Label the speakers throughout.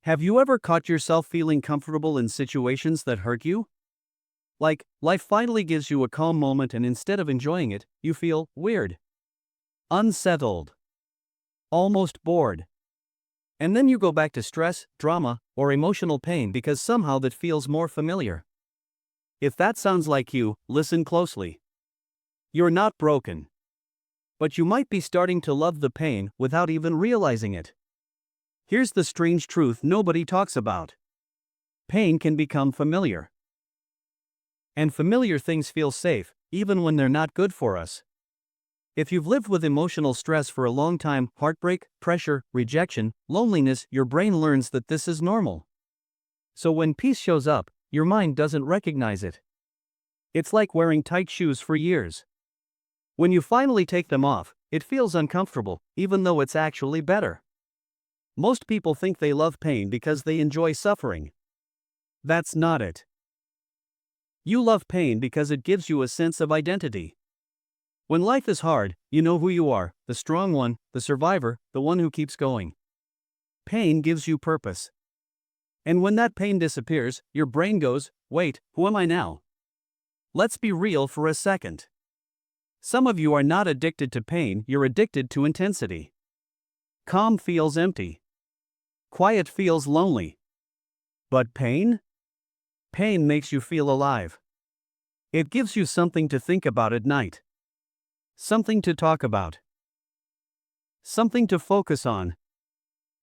Speaker 1: Have you ever caught yourself feeling comfortable in situations that hurt you? Like, life finally gives you a calm moment and instead of enjoying it, you feel weird, unsettled, almost bored. And then you go back to stress, drama, or emotional pain because somehow that feels more familiar. If that sounds like you, listen closely. You're not broken. But you might be starting to love the pain without even realizing it. Here's the strange truth nobody talks about. Pain can become familiar. And familiar things feel safe, even when they're not good for us. If you've lived with emotional stress for a long time, heartbreak, pressure, rejection, loneliness, your brain learns that this is normal. So when peace shows up, your mind doesn't recognize it. It's like wearing tight shoes for years. When you finally take them off, it feels uncomfortable, even though it's actually better. Most people think they love pain because they enjoy suffering. That's not it. You love pain because it gives you a sense of identity. When life is hard, you know who you are, the strong one, the survivor, the one who keeps going. Pain gives you purpose. And when that pain disappears, your brain goes, wait, who am I now? Let's be real for a second. Some of you are not addicted to pain, you're addicted to intensity. Calm feels empty. Quiet feels lonely. But pain? Pain makes you feel alive. It gives you something to think about at night. Something to talk about. Something to focus on.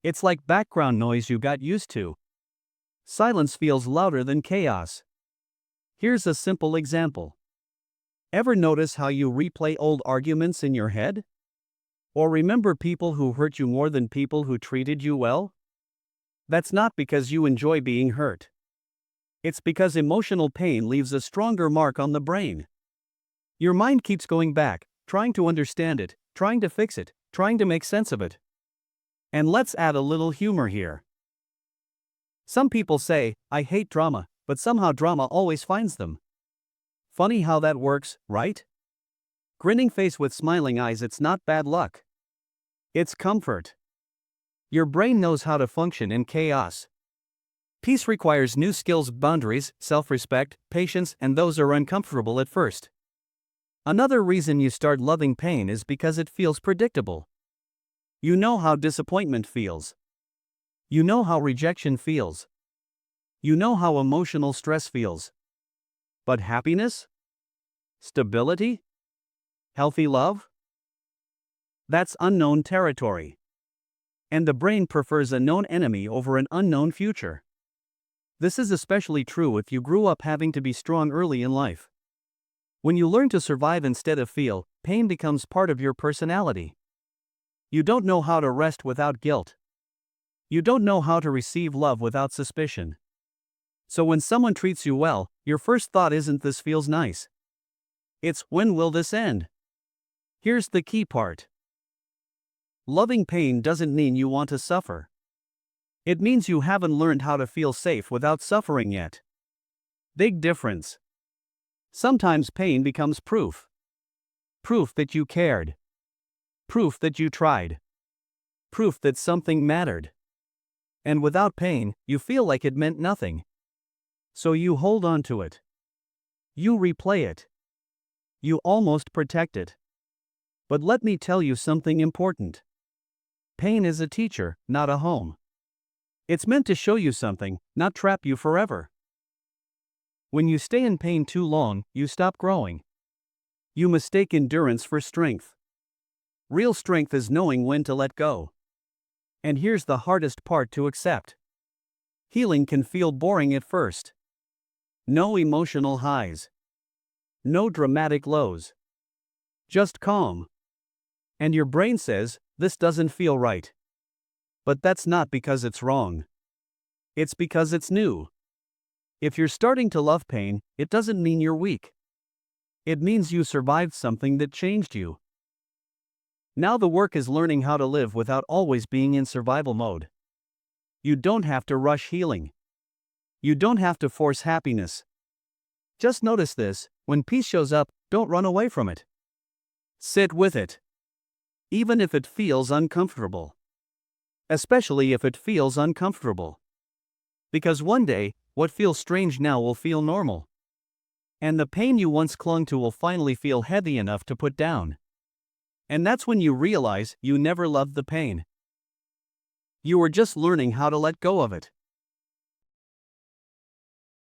Speaker 1: It's like background noise you got used to. Silence feels louder than chaos. Here's a simple example. Ever notice how you replay old arguments in your head? Or remember people who hurt you more than people who treated you well? That's not because you enjoy being hurt. It's because emotional pain leaves a stronger mark on the brain. Your mind keeps going back, trying to understand it, trying to fix it, trying to make sense of it. And let's add a little humor here. Some people say, I hate drama, but somehow drama always finds them. Funny how that works, right? Grinning face with smiling eyes, it's not bad luck. It's comfort. Your brain knows how to function in chaos. Peace requires new skills, boundaries, self-respect, patience, and those are uncomfortable at first. Another reason you start loving pain is because it feels predictable. You know how disappointment feels. You know how rejection feels. You know how emotional stress feels. But happiness? Stability? Healthy love? That's unknown territory. And the brain prefers a known enemy over an unknown future. This is especially true if you grew up having to be strong early in life. When you learn to survive instead of feel, pain becomes part of your personality. You don't know how to rest without guilt. You don't know how to receive love without suspicion. So when someone treats you well, your first thought isn't this feels nice. It's when will this end? Here's the key part. Loving pain doesn't mean you want to suffer. It means you haven't learned how to feel safe without suffering yet. Big difference. Sometimes pain becomes proof. Proof that you cared. Proof that you tried. Proof that something mattered. And without pain, you feel like it meant nothing. So you hold on to it. You replay it. You almost protect it. But let me tell you something important. Pain is a teacher, not a home. It's meant to show you something, not trap you forever. When you stay in pain too long, you stop growing. You mistake endurance for strength. Real strength is knowing when to let go. And here's the hardest part to accept. Healing can feel boring at first. No emotional highs. No dramatic lows. Just calm. And your brain says, this doesn't feel right. But that's not because it's wrong. It's because it's new. If you're starting to love pain, it doesn't mean you're weak. It means you survived something that changed you. Now the work is learning how to live without always being in survival mode. You don't have to rush healing. You don't have to force happiness. Just notice this, when peace shows up, don't run away from it. Sit with it. Even if it feels uncomfortable. Especially if it feels uncomfortable. Because one day, what feels strange now will feel normal. And the pain you once clung to will finally feel heavy enough to put down. And that's when you realize you never loved the pain. You were just learning how to let go of it.